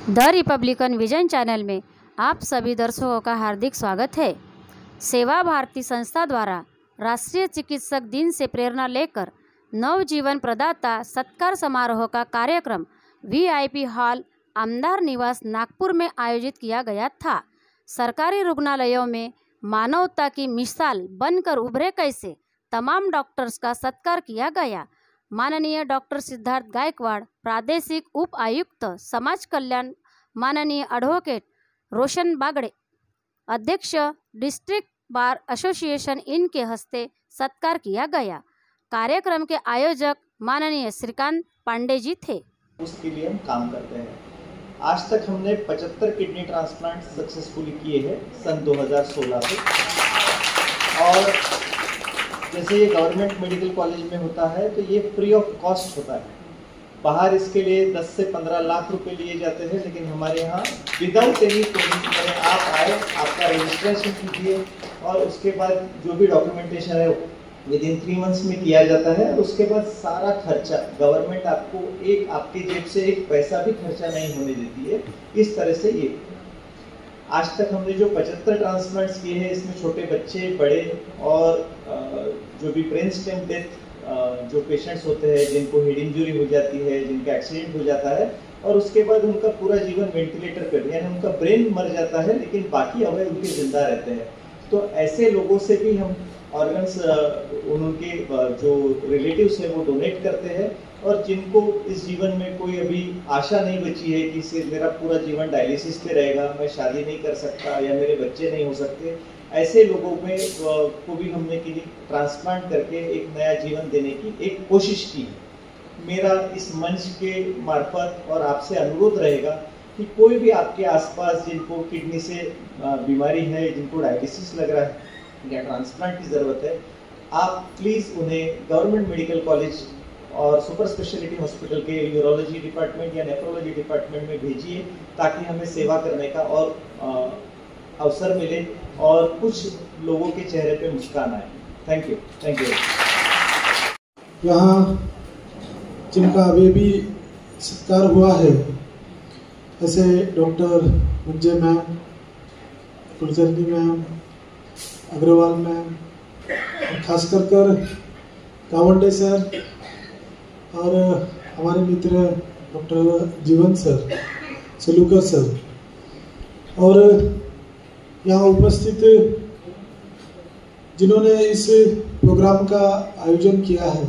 The Republican vision channel में आप सभी दर्शकों का हार्दिक स्वागत है। सेवा भारती संस्था द्वारा राष्ट्रीय चिकित्सक दिन से प्रेरणा लेकर नवजीवन प्रदाता सत्कार समारोह का कार्यक्रम वीआईपी हॉल आमदार निवास नागपुर में आयोजित किया गया था। सरकारी रुग्णालयों में मानवता की मिसाल बनकर उभरे कैसे तमाम डॉक्टर्स का सत्कार किया गया। माननीय डॉक्टर सिद्धार्थ गायकवाड़, प्रादेशिक उप आयुक्त समाज कल्याण, माननीय एडवोकेट रोशन बागड़े, अध्यक्ष डिस्ट्रिक्ट बार एसोसिएशन, इनके हस्ते सत्कार किया गया। कार्यक्रम के आयोजक माननीय श्रीकांत पांडे जी थे। उसके लिए हम काम करते हैं। आज तक हमने 75 किडनी ट्रांसप्लांट सक्सेसफुली किए हैं सन 2016 से। और जैसे ये गवर्नमेंट मेडिकल कॉलेज में होता है तो ये फ्री ऑफ कॉस्ट होता है। बाहर इसके लिए 10 से 15 लाख रुपए लिए जाते हैं, लेकिन हमारे यहाँ विदाउट एनी पेमेंट आप आए, आपका रजिस्ट्रेशन कीजिए और उसके बाद जो भी डॉक्यूमेंटेशन है विदिन 3 मंथ्स में किया जाता है। और उसके बाद सारा खर्चा गवर्नमेंट आपको आपके जेब से एक पैसा भी खर्चा नहीं होने देती है। इस तरह से ये आज तक हमने जो 75 ट्रांसप्लांट्स किए हैं, इसमें छोटे बच्चे, बड़े और जो भी ब्रेन स्टेम डेथ जो पेशेंट्स होते हैं, जिनको हेड इंजरी हो जाती है, जिनका एक्सीडेंट हो जाता है और उसके बाद उनका पूरा जीवन वेंटिलेटर पर, यानी उनका ब्रेन मर जाता है लेकिन बाकी अवयव उनके जिंदा रहते हैं। तो ऐसे लोगों से भी हम ऑर्गन्स उनके जो रिलेटिव्स हैं वो डोनेट करते हैं। और जिनको इस जीवन में कोई अभी आशा नहीं बची है कि मेरा पूरा जीवन डायलिसिस पे रहेगा, मैं शादी नहीं कर सकता या मेरे बच्चे नहीं हो सकते, ऐसे लोगों में को भी हमने किडनी ट्रांसप्लांट करके एक नया जीवन देने की एक कोशिश की। मेरा इस मंच के मार्फत और आपसे अनुरोध रहेगा कि कोई भी आपके आसपास जिनको किडनी से बीमारी है, जिनको डायलिसिस लग रहा है या ट्रांसप्लांट की ज़रूरत है, आप प्लीज़ उन्हें गवर्नमेंट मेडिकल कॉलेज और सुपर स्पेशलिटी हॉस्पिटल के यूरोलॉजी डिपार्टमेंट या नेफ्रोलॉजी डिपार्टमेंट में भेजिए, ताकि हमें सेवा करने का और अवसर मिले और कुछ लोगों के चेहरे पे मुस्कान आए। Thank you, thank you. यहाँ जिनका अभी भी सत्कार हुआ है, ऐसे doctor Munje ma'am, Kulkarni ma'am, Agarwal ma'am, खास कर कावंडे सर और हमारे मित्र doctor Jeevan sir, Salukar sir और यहाँ उपस्थित जिन्होंने इस प्रोग्राम का आयोजन किया है।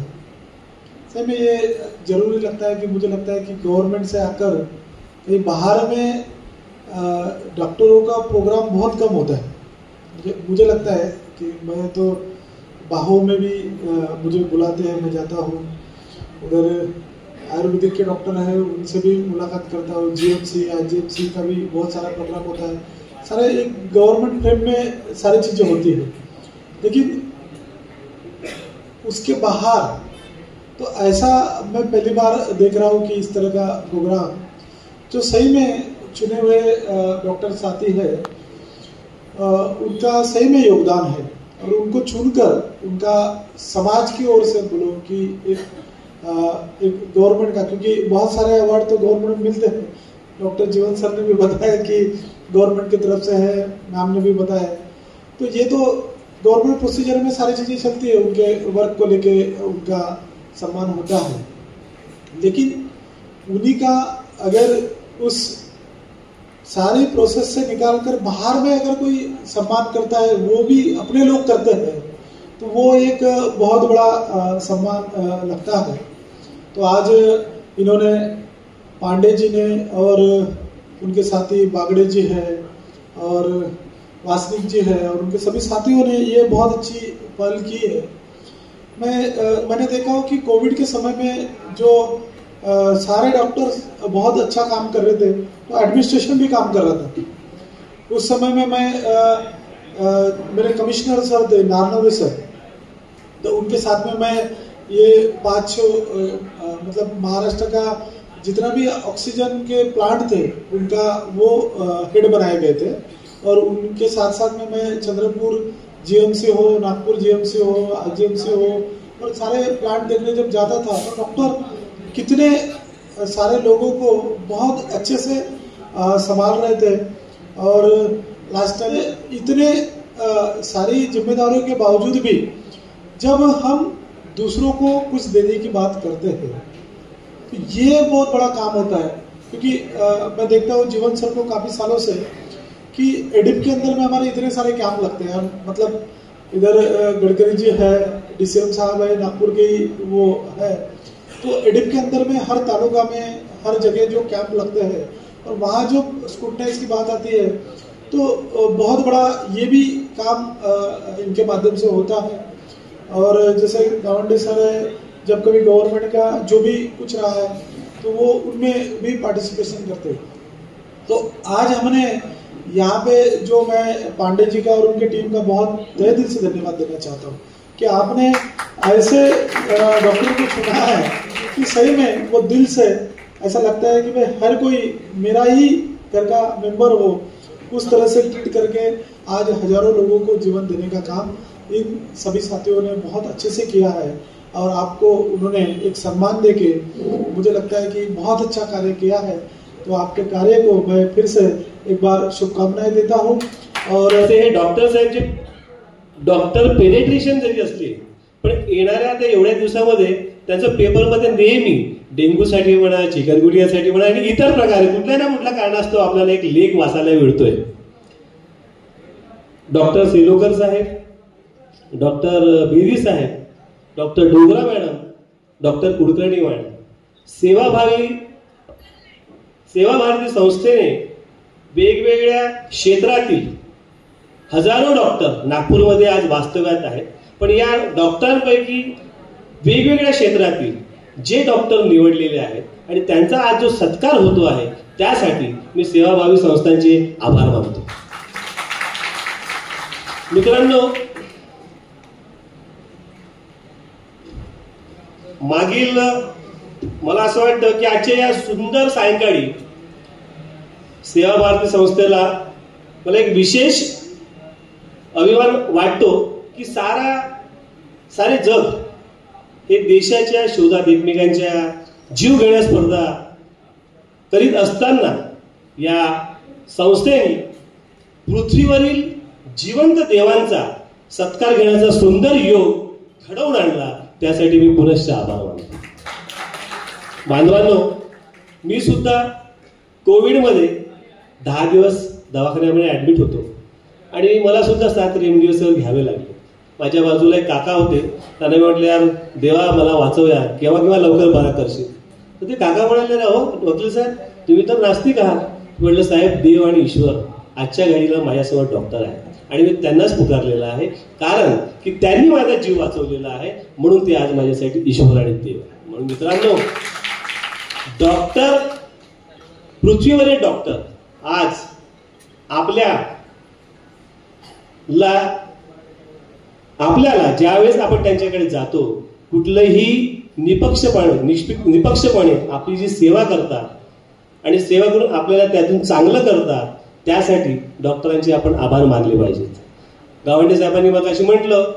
सही में ये जरूरी लगता है कि मुझे लगता है कि गवर्नमेंट से आकर कहीं बाहर में डॉक्टरों का प्रोग्राम बहुत कम होता है। मुझे लगता है कि मैं तो बाहों में भी मुझे बुलाते हैं, मैं जाता हूँ उधर, आयुर्वेदिक के डॉक्टर हैं उनसे भी मुलाकात करता हूँ, जीएमसी आईजीएमसी का भी बहुत सारा प्रोग्राम होता है। सारे एक गवर्नमेंट फ्रेम में सारी चीज़ें होती है, लेकिन उसके बाहर तो ऐसा मैं पहली बार देख रहा हूँ कि इस तरह का प्रोग्राम जो सही में चुने हुए डॉक्टर साथी है उनका सही में योगदान है और उनको चुनकर उनका समाज की ओर से बोलो कि एक गवर्नमेंट का, क्योंकि बहुत सारे अवार्ड तो गवर्नमेंट मिलते हैं। डॉक्टर जीवन सर ने भी बताया कि गवर्नमेंट की तरफ से है, मैम ने भी बताया। तो ये तो गवर्नमेंट प्रोसीजर में सारी चीज़ें चलती है, उनके वर्क को लेके उनका सम्मान होता है, लेकिन उन्हीं का अगर उस सारे प्रोसेस से निकालकर बाहर में अगर कोई सम्मान करता है, वो भी अपने लोग करते हैं, तो वो एक बहुत बड़ा सम्मान लगता है। तो आज इन्होंने पांडे जी ने और उनके साथी बागड़े जी है और वासनिक जी है और उनके सभी साथियों ने ये बहुत अच्छी पहल की है। मैंने देखा हो कि कोविड के समय में जो सारे डॉक्टर्स बहुत अच्छा काम कर रहे थे, तो एडमिनिस्ट्रेशन भी काम कर रहा था। उस समय में मैं मेरे कमिश्नर सर थे नारनवे सर, तो उनके साथ में मैं ये 5 मतलब महाराष्ट्र का जितना भी ऑक्सीजन के प्लांट थे उनका वो हेड बनाए गए थे। और उनके साथ साथ में मैं चंद्रपुर जीएमसी हो, नागपुर जीएमसी हो, आईजीएमसी हो और सारे प्लांट देखने जब जाता था तो डॉक्टर कितने सारे लोगों को बहुत अच्छे से संभाल रहे थे। और लास्ट टाइम इतने सारी जिम्मेदारियों के बावजूद भी जब हम दूसरों को कुछ देने की बात करते हैं तो ये बहुत बड़ा काम होता है। क्योंकि मैं देखता हूँ जीवन सर को काफ़ी सालों से कि एडिप के अंदर में हमारे इतने सारे कैंप लगते हैं। मतलब इधर गडकरी जी है, DCM साहब है, नागपुर के वो है, तो एडिप के अंदर में हर तालुका में हर जगह जो कैंप लगते हैं और वहाँ जो स्क्रूटनाइज की बात आती है तो बहुत बड़ा ये भी काम इनके माध्यम से होता है। और जैसे गावंडे सर है, जब कभी गवर्नमेंट का जो भी कुछ रहा है तो वो उनमें भी पार्टिसिपेशन करते हैं। तो आज हमने यहाँ पे जो मैं पांडे जी का और उनकी टीम का बहुत तहे दिल से धन्यवाद देना चाहता हूँ कि आपने ऐसे डॉक्टर को चुना है कि सही में वो दिल से ऐसा लगता है कि भाई हर कोई मेरा ही घर का मेंबर हो, उस तरह से ट्रीट करके आज हजारों लोगों को जीवन देने का काम इन सभी साथियों ने बहुत अच्छे से किया है। और आपको उन्होंने एक सम्मान देके मुझे लगता है कि बहुत अच्छा कार्य किया है। तो आपके कार्य को मैं फिर से एक बार शुभकामनाएं देता हूँ। और डॉक्टर साहेब जे डॉक्टर पेडिट्रिशियन जरी असले पण येणाऱ्या त्या एवढ्या दिवसामध्ये त्यांचं पेपरमध्ये नेहमी डेंग्यूसाठी म्हणा, चिकनगुनियासाठी म्हणा आणि इतर प्रकारे कुठल्या ना कुठल्या कारणास्तव आपल्याला एक लेख वाचायला मिळतोय। डॉक्टर सेलोकर साहेब, डॉक्टर बेरी साहेब, doctor Dogra madam, doctor Kulkarni madam, Seva Bharati संस्थेने वेगवेगळ्या क्षेत्रातील हजारो डॉक्टर नागपूरमध्ये आज वास्तव्यात आहेत। पण या डॉक्टरांपैकी वेगवेगळ्या क्षेत्रातील जे डॉक्टर निवडलेले आहेत आणि त्यांचा आज जो सत्कार होतो आहे त्यासाठी मी सेवाभावी संस्थांचे आभार मानतो। मित्रांनो, मागील मला असं वाटतं की आजच्या या सुंदर सायंकाळी सेवा भारती संस्थेला मला एक विशेष अभिमान वाटतो की सारे जग हे देशाच्या शोधात एकमेकांच्या जीव घेण्या स्पर्धा करीत असताना या संस्थेने पृथ्वीवरील जिवंत देवांचा सत्कार घेण्याचा सुंदर योग घडवून आणला, त्यासाठी मी पुनश्च आभार मानतो। बांधवांनो, मी सुद्धा कोविडमध्ये 10 दिवस दवाखान्यामध्ये ऍडमिट होतो आणि मला सुद्धा 7 रेमडेसिवीर घ्यावे लागले। माझ्या बाजूला एक काका होते, त्यांना मी म्हटलं यार देवा मला वाचवूया, केव्हा लवकर बरा करशील। तर ते काका म्हणाले हो वकील साहेब तुम्ही तर नास्तिक आहात। म्हटलं साहेब देव आणि ईश्वर आजच्या घडीला माझ्यासमोर डॉक्टर आहे आणि मी त्यांनाच पुकारलेला आहे, कारण की त्यांनी माझा जीव वाचवलेला आहे म्हणून ते आज माझ्यासाठी ईश्वर आणि देव आहे। म्हणून मित्रांनो, डॉक्टर पृथ्वीवरील डॉक्टर आज आपल्याला ज्यावेळेस आपण त्यांच्याकडे जातो कुठलंही निपक्षपणे आपली जी सेवा करतात आणि सेवा करून आपल्याला त्यातून चांगलं करतात, त्यासाठी डॉक्टरांचे आपण आभार मानले पाहिजेत। गावंडे साहेबांनी मगाशी म्हटलं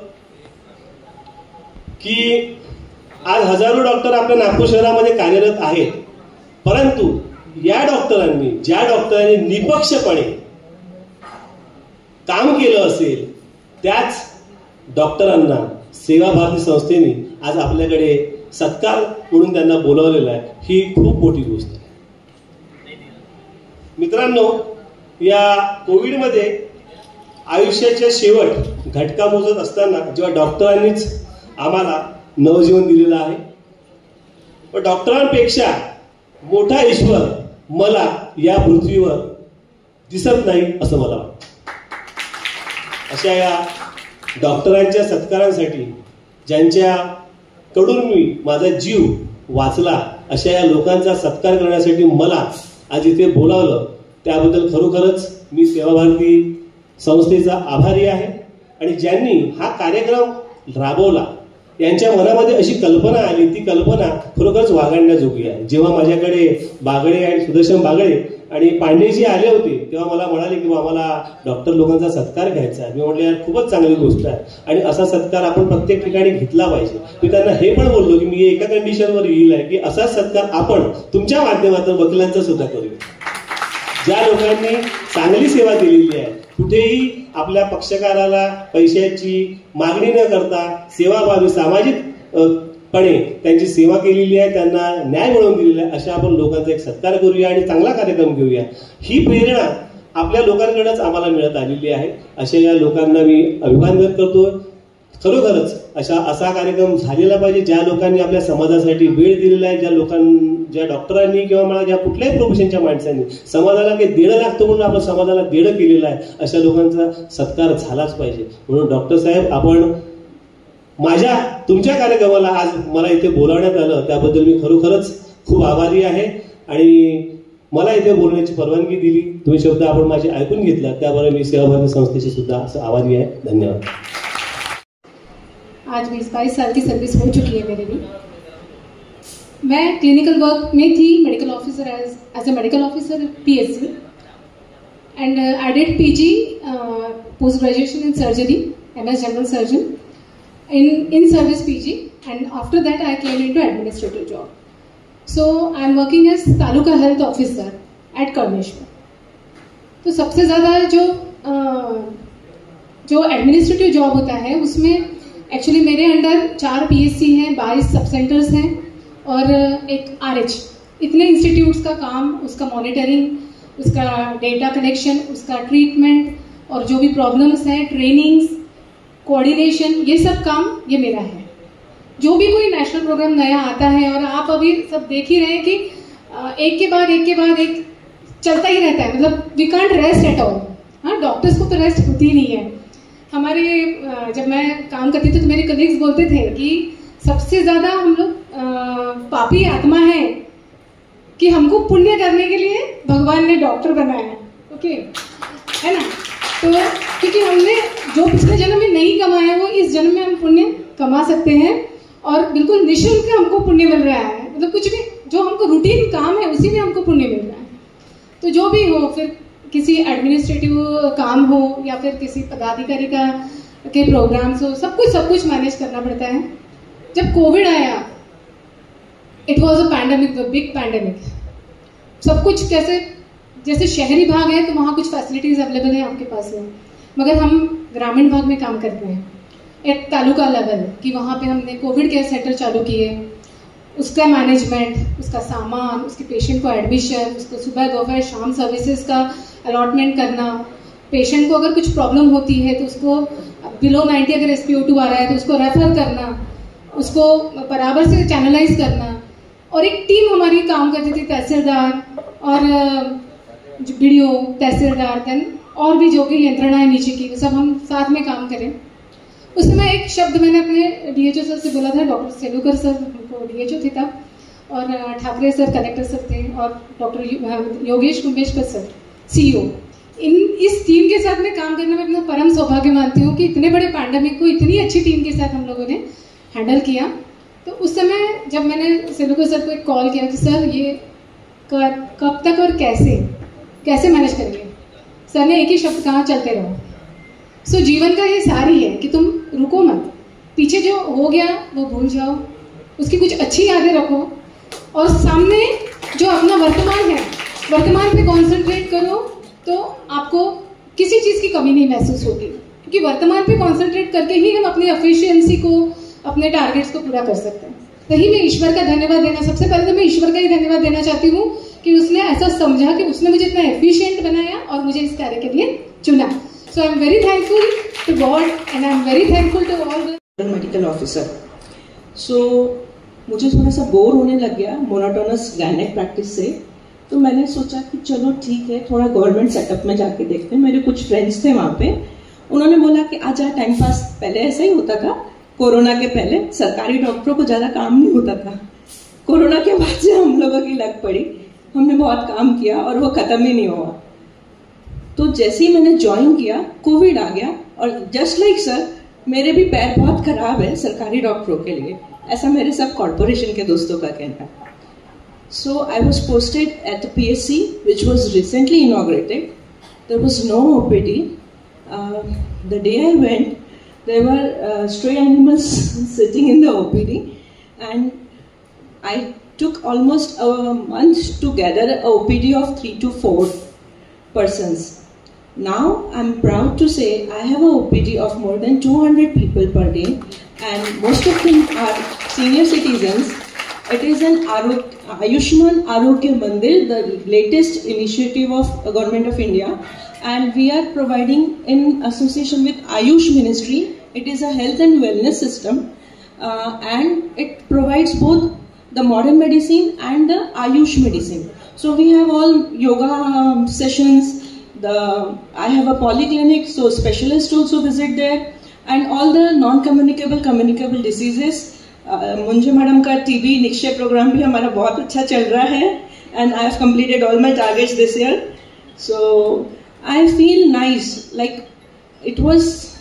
की आज हजारो डॉक्टर आपल्या नागपूर शहरामध्ये कार्यरत आहेत, परंतु या डॉक्टरांनी ज्या डॉक्टरांनी निपक्षपणे काम केलं असेल त्याच डॉक्टरांना सेवा भारती संस्थेने आज आपल्याकडे सत्कार म्हणून त्यांना बोलावलेला आहे, ही खूप मोठी गोष्ट आहे। मित्रांनो, या कोविडमध्ये आयुष्याच्या शेवट घटका मोजत असताना जेव्हा डॉक्टरांनीच आम्हाला नवजीवन दिलेलं आहे, पण डॉक्टरांपेक्षा मोठा ईश्वर मला या पृथ्वीवर दिसत नाही असं मला वाटतं। अशा या डॉक्टरांच्या सत्कारांसाठी ज्यांच्याकडून मी माझा जीव वाचला अशा या लोकांचा सत्कार करण्यासाठी मला आज इथे बोलावलं, त्याबद्दल खरोखरच मी सेवा भारती संस्थेचा आभारी आहे। आणि ज्यांनी हा कार्यक्रम राबवला यांच्या मनामध्ये अशी कल्पना आली, ती कल्पना खरोखरच वाखाणण्याजोगी आहे। जेव्हा माझ्याकडे बागडे आणि सुदर्शन बागडे आणि पांडेजी आले होते तेव्हा मला म्हणाले की आम्हाला डॉक्टर लोकांचा सत्कार घ्यायचा आहे। मी म्हटलं यार खूपच चांगली गोष्ट आहे आणि असा सत्कार आपण प्रत्येक ठिकाणी घेतला पाहिजे। मी त्यांना हे पण बोललो की मी एका कंडिशनवर येईल आहे की असा सत्कार आपण तुमच्या माध्यमातून वकिलांचा सुद्धा करूया। ज्या लोकांनी चांगली सेवा दिलेली आहे, कुठेही आपल्या पक्षकाराला पैशाची मागणी न करता सेवाभावी सामाजिक पणे त्यांची सेवा केलेली आहे, त्यांना न्याय मिळवून दिलेला आहे, अशा आपण लोकांचा एक सत्कार करूया आणि चांगला कार्यक्रम घेऊया. ही प्रेरणा आपल्या लोकांकडूनच आम्हाला मिळत आलेली आहे. अशा या लोकांना मी अभिमान व्यक्त करतो. खरोखरच असा कार्यक्रम झालेला पाहिजे ज्या लोकांनी आपल्या समाजासाठी वेळ दिलेला आहे, ज्या डॉक्टरांनी किंवा मला ज्या कुठल्याही प्रोफेशनच्या माणसांनी समाजाला काही देणं लागतं म्हणून आपण समाजाला देणं केलेलं आहे, अशा लोकांचा सत्कार झालाच पाहिजे. म्हणून डॉक्टर साहेब, आपण तुमच्या कार्यक्रमाला आज मला इथे बोलावण्यात आलं त्याबद्दल मी खरोखरच खूप आभारी आहे आणि मला इथे बोलण्याची परवानगी दिली. तुम्ही शब्द आपण माझे ऐकून घेतला त्याबरोबर मी सेवा भारती संस्थेची सुद्धा असं आभारी आहे. धन्यवाद. आज 22 साल की सर्विस हो चुकी है मेरी भी. मैं क्लिनिकल वर्क में थी, medical officer as a medical officer PSC, and I did PG post graduation in surgery, MS general surgeon in service PG, and after that I came into administrative job. So I am working as taluka health officer at Karmeshwar. तो सबसे ज़्यादा जो administrative job होता है उसमें actually मेरे under 4 PSC हैं, 22 सब सेंटर्स हैं और एक RH. इतने इंस्टीट्यूट्स का काम, उसका मॉनिटरिंग, उसका डेटा कलेक्शन, उसका ट्रीटमेंट और जो भी प्रॉब्लम्स हैं, ट्रेनिंग्स, कोऑर्डिनेशन, ये सब काम ये मेरा है. जो भी कोई नेशनल प्रोग्राम नया आता है, और आप अभी सब देख ही रहे हैं कि एक के बाद एक चलता ही रहता है, मतलब we can't rest at all. हाँ, डॉक्टर्स को तो रेस्ट होती ही नहीं है. हमारे जब मैं काम करती थी तो मेरे कलीग्स बोलते थे कि सबसे ज़्यादा हम लोग पापी आत्मा है कि हमको पुण्य करने के लिए भगवान ने डॉक्टर बनाया. ओके, है ना? तो क्योंकि हमने जो पिछले जन्म में नहीं कमाया वो इस जन्म में हम पुण्य कमा सकते हैं और बिल्कुल निःशुल्क हमको पुण्य मिल रहा है. मतलब कुछ भी जो हमको रूटीन काम है उसी में हमको पुण्य मिल रहा है. तो जो भी हो, फिर किसी एडमिनिस्ट्रेटिव काम हो या फिर किसी पदाधिकारी के प्रोग्राम्स हो, सब कुछ मैनेज करना पड़ता है. जब कोविड आया, it was a pandemic, big pandemic. सब कुछ जैसे शहरी भाग है तो वहाँ कुछ फैसिलिटीज़ अवेलेबल है आपके पास में, मगर हम ग्रामीण भाग में काम करते हैं एक तालुका लेवल कि वहाँ पे हमने कोविड केयर सेंटर चालू किए. उसका मैनेजमेंट, उसका सामान, उसके पेशेंट को एडमिशन, उसको सुबह दोपहर शाम सर्विसेज का अलॉटमेंट करना, पेशेंट को अगर कुछ प्रॉब्लम होती है तो उसको बिलो 90 अगर SpO2 आ रहा है तो उसको रेफर करना, उसको बराबर से चैनलाइज करना. और एक टीम हमारी काम करती थी, तहसीलदार और BDO, तहसीलदार, देन और भी जो भी यंत्रणा है नीचे की, सब हम साथ में काम करें. उस समय एक शब्द मैंने अपने DHO सर से बोला था, डॉक्टर सेलुकर सर उनको DHO थे तब, और ठाकरे सर कलेक्टर सर थे, और डॉक्टर योगेश कुंभेशकर सर CEO. इस टीम के साथ में काम करने में अपना परम सौभाग्य मानती हूँ कि इतने बड़े पैंडेमिक को इतनी अच्छी टीम के साथ हम लोगों ने हैंडल किया. तो उस समय जब मैंने सेलुकर सर को एक कॉल किया कि सर ये कब तक और कैसे मैनेज करेंगे, सर ने एक ही शब्द कहा, चलते रहो. सो जीवन का ये सार ही है कि तुम रुको मत, पीछे जो हो गया वो भूल जाओ, उसकी कुछ अच्छी यादें रखो और सामने जो अपना वर्तमान है, वर्तमान पे कॉन्सेंट्रेट करो तो आपको किसी चीज़ की कमी नहीं महसूस होगी, क्योंकि वर्तमान पे कॉन्सेंट्रेट करके ही हम अपनी एफिशिएंसी को, अपने टारगेट्स को पूरा कर सकते हैं. तभी मैं ईश्वर का धन्यवाद देना, सबसे पहले तो मैं ईश्वर का ही धन्यवाद देना चाहती हूँ कि उसने ऐसा समझा कि उसने मुझे इतना एफिशिएंट बनाया और मुझे इस कार्य के लिए चुना. So I am very thankful to God and I am very thankful to all the medical officer. So मुझे थोड़ा सा बोर होने लग गया मोनोटोनस गायनेक प्रैक्टिस से, तो मैंने सोचा कि चलो ठीक है, थोड़ा गवर्नमेंट सेटअप में जाके देखते हैं. मेरे कुछ फ्रेंड्स थे वहाँ पे, उन्होंने बोला कि आज टाइम पास. पहले ऐसा ही होता था, कोरोना के पहले सरकारी डॉक्टरों को ज़्यादा काम नहीं होता था. कोरोना के बाद से हम लोगों की लग पड़ी, हमने बहुत काम किया और वो ख़त्म ही नहीं हुआ. तो जैसे ही मैंने ज्वाइन किया, कोविड आ गया और जस्ट लाइक सर, मेरे भी पैर बहुत खराब है सरकारी डॉक्टरों के लिए, ऐसा मेरे सब कॉर्पोरेशन के दोस्तों का कहना है. So I was posted at the PSC, which was recently inaugurated. There was no OPD. The day I went, there were stray animals sitting in the OPD, and I took almost a month to gather a OPD of 3 to 4 persons. Now I'm proud to say I have a OPD of more than 200 people per day, and most of them are senior citizens. It is an Ayushman Arogya Mandir, the latest initiative of Government of India, and we are providing in association with Ayush Ministry. It is a health and wellness system, and it provides both the modern medicine and the Ayush medicine. So we have all yoga sessions. I have a polyclinic, so specialists also visit there, and all the non-communicable, communicable diseases. Munje madam का TB Nikshay program भी हमारा बहुत अच्छा चल रहा है, and I have completed all my targets this year. So I feel nice, like it was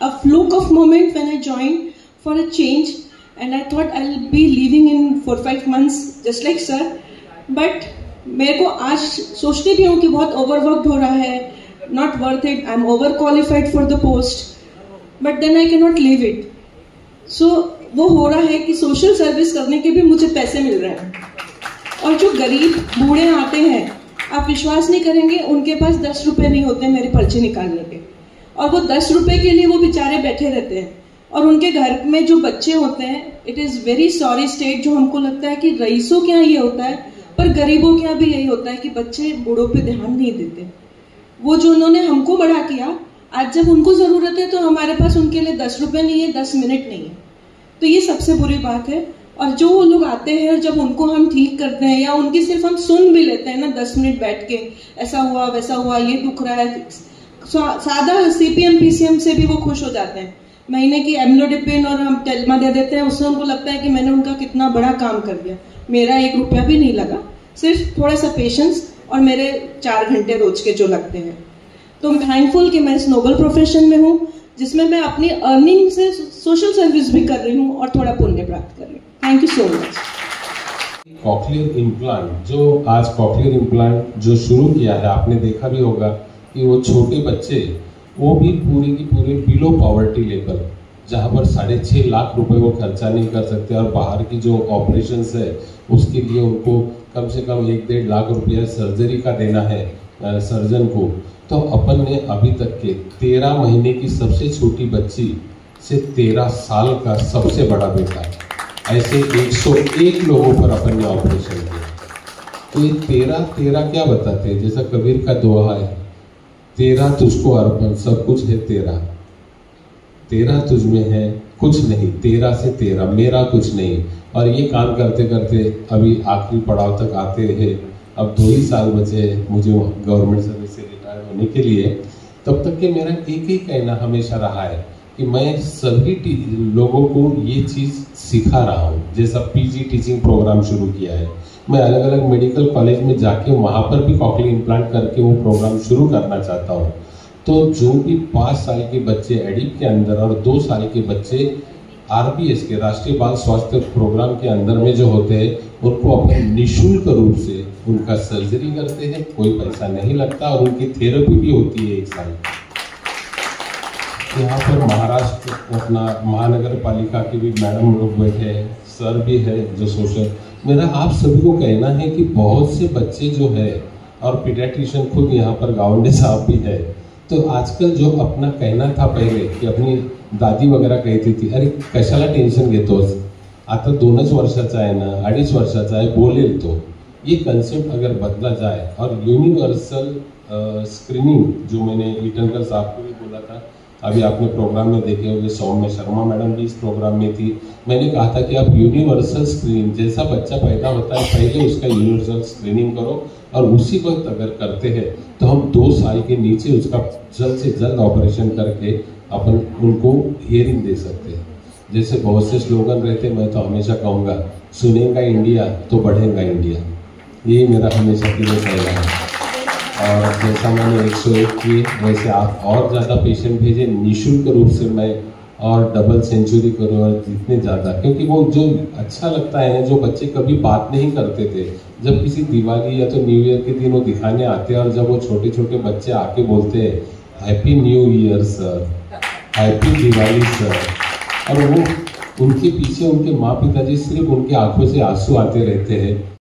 a fluke of moment when I joined for a change, and I thought I'll be leaving in 4-5 months just like sir. But मेरे को आज सोचती भी हूँ कि बहुत overworked हो रहा है, not worth it, I'm overqualified for the post, but then I cannot leave it. So वो हो रहा है कि सोशल सर्विस करने के भी मुझे पैसे मिल रहे हैं, और जो गरीब बूढ़े आते हैं, आप विश्वास नहीं करेंगे, उनके पास 10 रुपए नहीं होते मेरे पर्चे निकालने के, और वो 10 रुपए के लिए वो बेचारे बैठे रहते हैं, और उनके घर में जो बच्चे होते हैं, it is very sorry state, जो हमको लगता है कि रईसों के यहाँ ये होता है, पर गरीबों के यहाँ भी यही होता है कि बच्चे बूढ़ों पे ध्यान नहीं देते। वो जो उन्होंने हमको बड़ा किया, आज जब उनको जरूरत है तो हमारे पास उनके लिए 10 रुपए नहीं है, 10 मिनट नहीं है, तो ये सबसे बुरी बात है। और जो वो लोग आते हैं और जब उनको हम ठीक करते हैं, या उनकी सिर्फ हम सुन भी लेते हैं ना 10 मिनट बैठ के, ऐसा हुआ वैसा हुआ, ये दुख रहा है, सादा CPM PCM से भी वो खुश हो जाते हैं। महीने की एम्लोडिपिन और हम टेल्मा दे देते हैं, उससे उनको लगता है कि मैंने उनका कितना बड़ा काम कर दिया। मेरा 1 रुपया भी नहीं लगा, सिर्फ थोड़ा सा पेशेंस और मेरे 4 घंटे रोज के जो लगते हैं। तो मैं थैंकफुल कि मैं इस नोबल प्रोफेशन में हूँ, जिसमें मैं अपनी अर्निंग से सोशल सर्विस भी कर रही हूँ और थोड़ा पुण्य प्राप्त कर रही हूँ। Thank you so much. Cochlear implant, जो आज कॉकलियर इम्प्लांट जो शुरू किया है, आपने देखा भी होगा कि वो छोटे बच्चे, वो भी पूरे की पूरे बिलो पॉवर्टी लेवल, जहाँ पर 6.5 लाख रुपए वो खर्चा नहीं कर सकते, और बाहर की जो ऑपरेशंस है उसके लिए उनको कम से कम 1-1.5 लाख रुपया सर्जरी का देना है सर्जन को। तो अपन ने अभी तक के 13 महीने की सबसे छोटी बच्ची से 13 साल का सबसे बड़ा बेटा, ऐसे 101 लोगों पर अपन ने ऑपरेशन किया। तो ये 13 क्या बताते हैं, जैसा कबीर का दोहा है, 13 तुझको अर्पण, सब कुछ है तेरा, 13 तुझ में है कुछ नहीं, 13 से 13 मेरा कुछ नहीं। और ये काम करते करते अभी आखिरी पड़ाव तक आते हैं, अब 2 ही साल बचे हैं मुझे गवर्नमेंट सर्विस से रिटायर होने के लिए। तब तक के मेरा एक ही कहना हमेशा रहा है कि मैं सभी लोगों को ये चीज़ सिखा रहा हूँ। जैसा PG टीचिंग प्रोग्राम शुरू किया है, मैं अलग अलग मेडिकल कॉलेज में जाके वहाँ पर भी कॉकलियर इम्प्लांट करके वो प्रोग्राम शुरू करना चाहता हूँ। तो जो भी 5 साल के बच्चे एडिप के अंदर और 2 साल के बच्चे RBS के राष्ट्रीय बाल स्वास्थ्य प्रोग्राम के अंदर में जो होते हैं, उनको अपन निःशुल्क रूप से उनका सर्जरी करते हैं, कोई पैसा नहीं लगता, और उनकी थेरेपी भी होती है 1 साल। यहाँ पर महाराष्ट्र अपना महानगर पालिका के भी मैडम लोग बैठे हैं, सर भी है जो सोशल। मेरा आप सभी को कहना है कि बहुत से बच्चे जो है, और पीडियाट्रिशियन खुद यहाँ पर गावंडे साहब भी है, तो आजकल जो अपना कहना था पहिले की अपनी दादी वगैरह कहती थी, अरे कशाला टेन्शन घेतोस, आता 2च वर्षाचा आहे ना, 2.5 वर्षाचा आहे, बोलेल तो। ये कंसेप्ट अगर बदला जाए, और यूनिवर्सल स्क्रीनिंग जो मैंने ईटनकर साहब को भी बोला था, अभी आपने प्रोग्राम में देखे होंगे, सौम्य शर्मा मैडम भी इस प्रोग्राम में थी, मैंने कहा था कि आप यूनिवर्सल स्क्रीनिंग, जैसा बच्चा पैदा होता है पहले उसका यूनिवर्सल स्क्रीनिंग करो, और उसी वक्त अगर करते हैं तो हम 2 साल के नीचे उसका जल्द से जल्द ऑपरेशन करके अपन उनको हियरिंग दे सकते हैं। जैसे बहुत से स्लोगन रहते, मैं तो हमेशा कहूँगा, सुनेगा इंडिया तो बढ़ेगा इंडिया, ये मेरा हमेशा के लिए कहना है। और जैसा मैंने 101 किए, वैसे आप और ज़्यादा पेशेंट भेजें, निःशुल्क रूप से मैं और डबल सेंचुरी करूँ, और जितने ज़्यादा, क्योंकि वो जो अच्छा लगता है ना, जो बच्चे कभी बात नहीं करते थे, जब किसी दिवाली या तो न्यू ईयर के दिन वो दिखाने आते हैं, और जब वो छोटे छोटे बच्चे आके बोलते हैं happy new year sir, happy Diwali sir, और वो उनके पीछे उनके माँ पिताजी सिर्फ उनकी आंखों से आंसू आते रहते हैं।